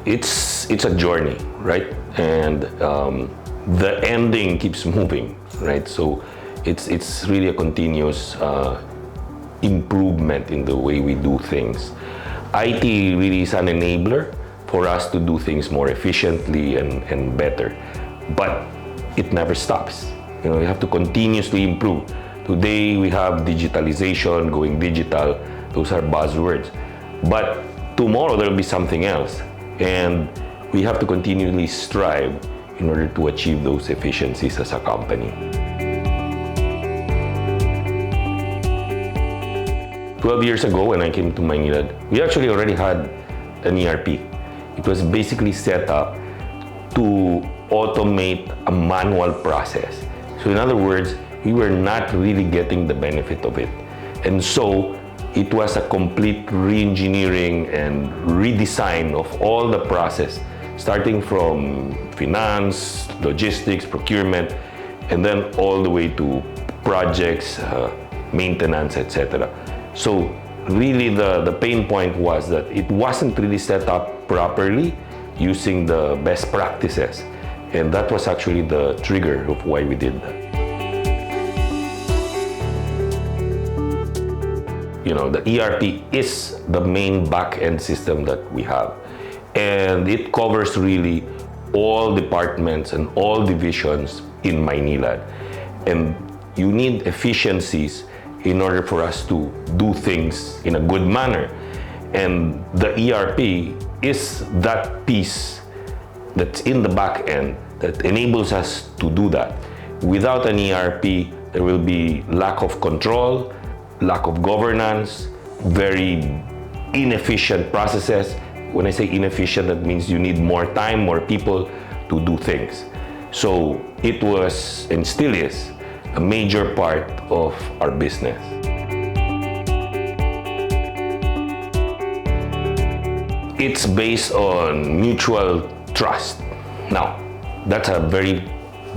it's a journey, right? And the ending keeps moving, right? So it's really a continuous improvement in the way we do things. IT really is an enabler for us to do things more efficiently and better, but it never stops. You know, you have to continuously improve. Today we have digitalization, going digital. Those are buzzwords. But tomorrow there will be something else. And we have to continually strive in order to achieve those efficiencies as a company. 12 years ago when I came to Maynilad, we actually already had an ERP. It was basically set up to automate a manual process. So in other words, we were not really getting the benefit of it. And so it was a complete re-engineering and redesign of all the process, starting from finance, logistics, procurement, and then all the way to projects, maintenance, etc. So really the pain point was that it wasn't really set up properly using the best practices. And that was actually the trigger of why we did that. You know, the ERP is the main back-end system that we have. And it covers really all departments and all divisions in Maynilad. And you need efficiencies in order for us to do things in a good manner. And the ERP is that piece that's in the back end that enables us to do that. Without an ERP, there will be lack of control, lack of governance, very inefficient processes. When I say inefficient, that means you need more time, more people to do things. So it was, and still is, a major part of our business. It's based on mutual trust. Now, that's a very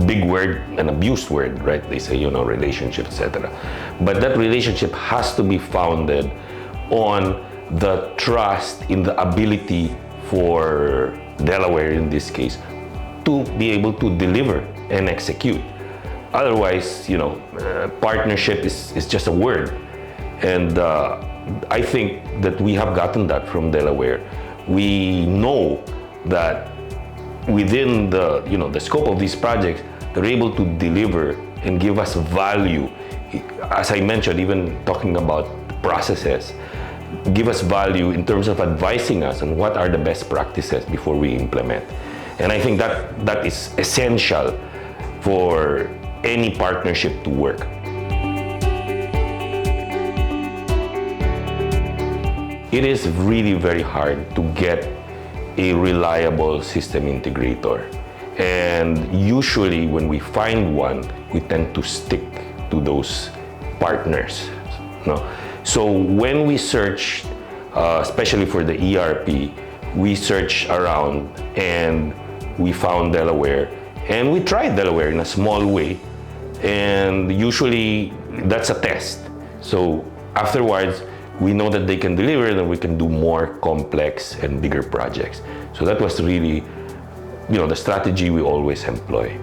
big word, an abused word, right? They say, you know, relationship, etc. But that relationship has to be founded on the trust in the ability for Delaware, in this case, to be able to deliver and execute. Otherwise, you know, partnership is just a word. And I think that we have gotten that from Delaware. We know that within the, you know, the scope of these projects, they're able to deliver and give us value. As I mentioned, even talking about processes, give us value in terms of advising us on what are the best practices before we implement. And I think that is essential for any partnership to work. It is really very hard to get a reliable system integrator. And usually when we find one, we tend to stick to those partners. No? So when we searched, especially for the ERP, we searched around and we found Delaware. And we tried Delaware in a small way. And usually that's a test. So afterwards, we know that they can deliver and we can do more complex and bigger projects. So that was really, you know, the strategy we always employ.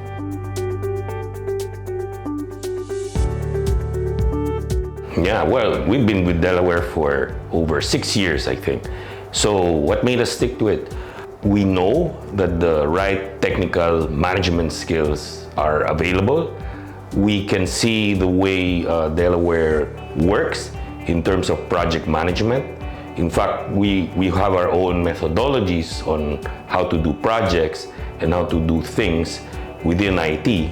Yeah, well, we've been with Delaware for over 6 years, I think. So what made us stick to it? We know that the right technical management skills are available. We can see the way Delaware works in terms of project management. In fact, we have our own methodologies on how to do projects and how to do things within IT.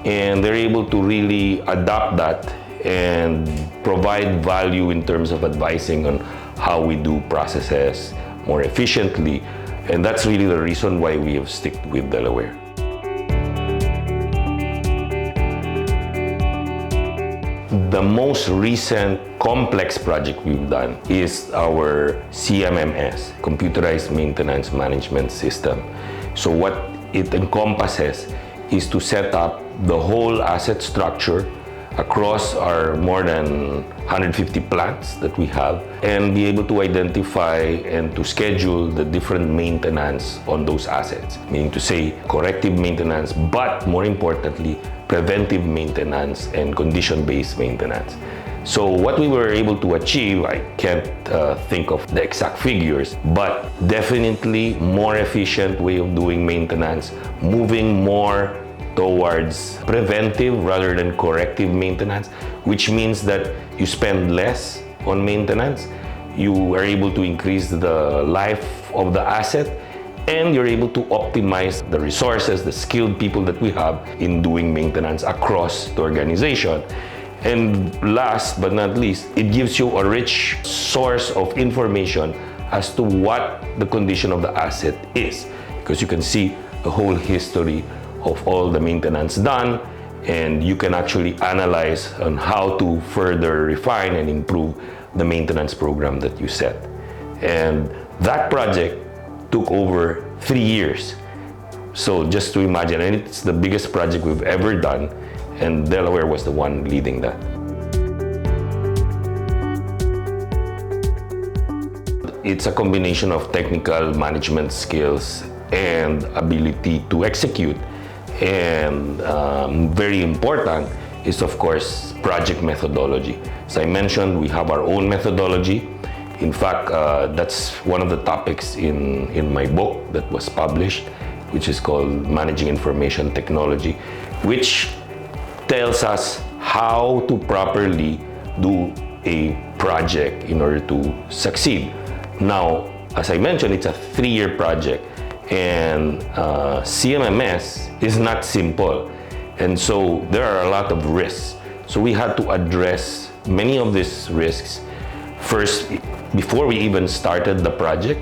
And they're able to really adapt that and provide value in terms of advising on how we do processes more efficiently. And that's really the reason why we have stuck with Delaware. The most recent complex project we've done is our CMMS, Computerized Maintenance Management System. So what it encompasses is to set up the whole asset structure, across our more than 150 plants that we have, and be able to identify and to schedule the different maintenance on those assets. Meaning to say corrective maintenance, but more importantly, preventive maintenance and condition-based maintenance. So what we were able to achieve, I can't think of the exact figures, but definitely more efficient way of doing maintenance, moving more towards preventive rather than corrective maintenance, which means that you spend less on maintenance, you are able to increase the life of the asset, and you're able to optimize the resources, the skilled people that we have in doing maintenance across the organization. And last but not least, it gives you a rich source of information as to what the condition of the asset is, because you can see the whole history of all the maintenance done, and you can actually analyze on how to further refine and improve the maintenance program that you set. And that project took over 3 years. So just to imagine, and it's the biggest project we've ever done, and Delaware was the one leading that. It's a combination of technical management skills and ability to execute. And very important is, of course, project methodology. As I mentioned, we have our own methodology. In fact, that's one of the topics in my book that was published, which is called Managing Information Technology, which tells us how to properly do a project in order to succeed. Now, as I mentioned, it's a 3-year project, and CMMS is not simple, and so there are a lot of risks. So we had to address many of these risks first before we even started the project.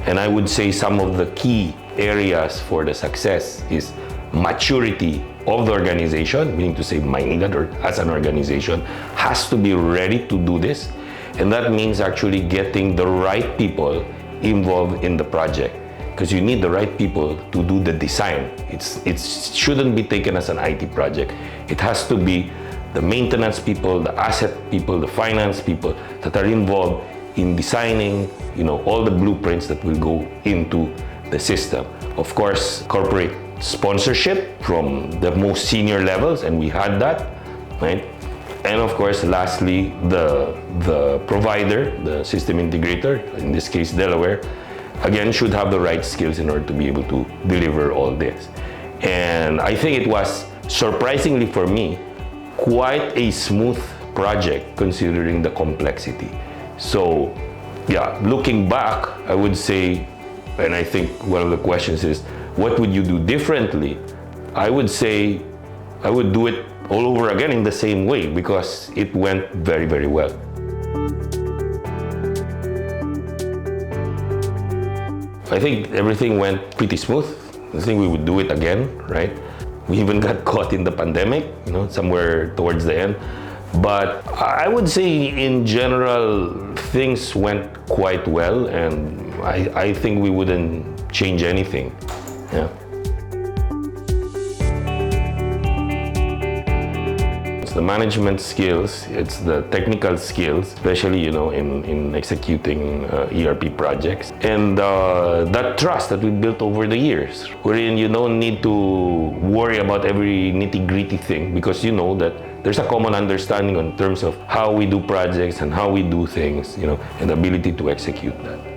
And I would say some of the key areas for the success is maturity of the organization, meaning to say Maynilad, or as an organization, has to be ready to do this. And that means actually getting the right people involved in the project, because you need the right people to do the design. It shouldn't be taken as an IT project. It has to be the maintenance people, the asset people, the finance people that are involved in designing, all the blueprints that will go into the system. Of course, corporate sponsorship from the most senior levels, and we had that, right? And of course, lastly, the provider, the system integrator, in this case Delaware, again, should have the right skills in order to be able to deliver all this. And I think it was, surprisingly for me, quite a smooth project considering the complexity. So yeah, looking back, I would say, and I think one of the questions is, what would you do differently? I would say I would do it all over again in the same way, because it went very, very well. I think everything went pretty smooth. I think we would do it again, right? We even got caught in the pandemic, somewhere towards the end. But I would say in general, things went quite well, and I think we wouldn't change anything. Yeah. It's the management skills, it's the technical skills, especially in executing ERP projects, and that trust that we built over the years, wherein you don't need to worry about every nitty-gritty thing, because you know that there's a common understanding in terms of how we do projects and how we do things, and the ability to execute that.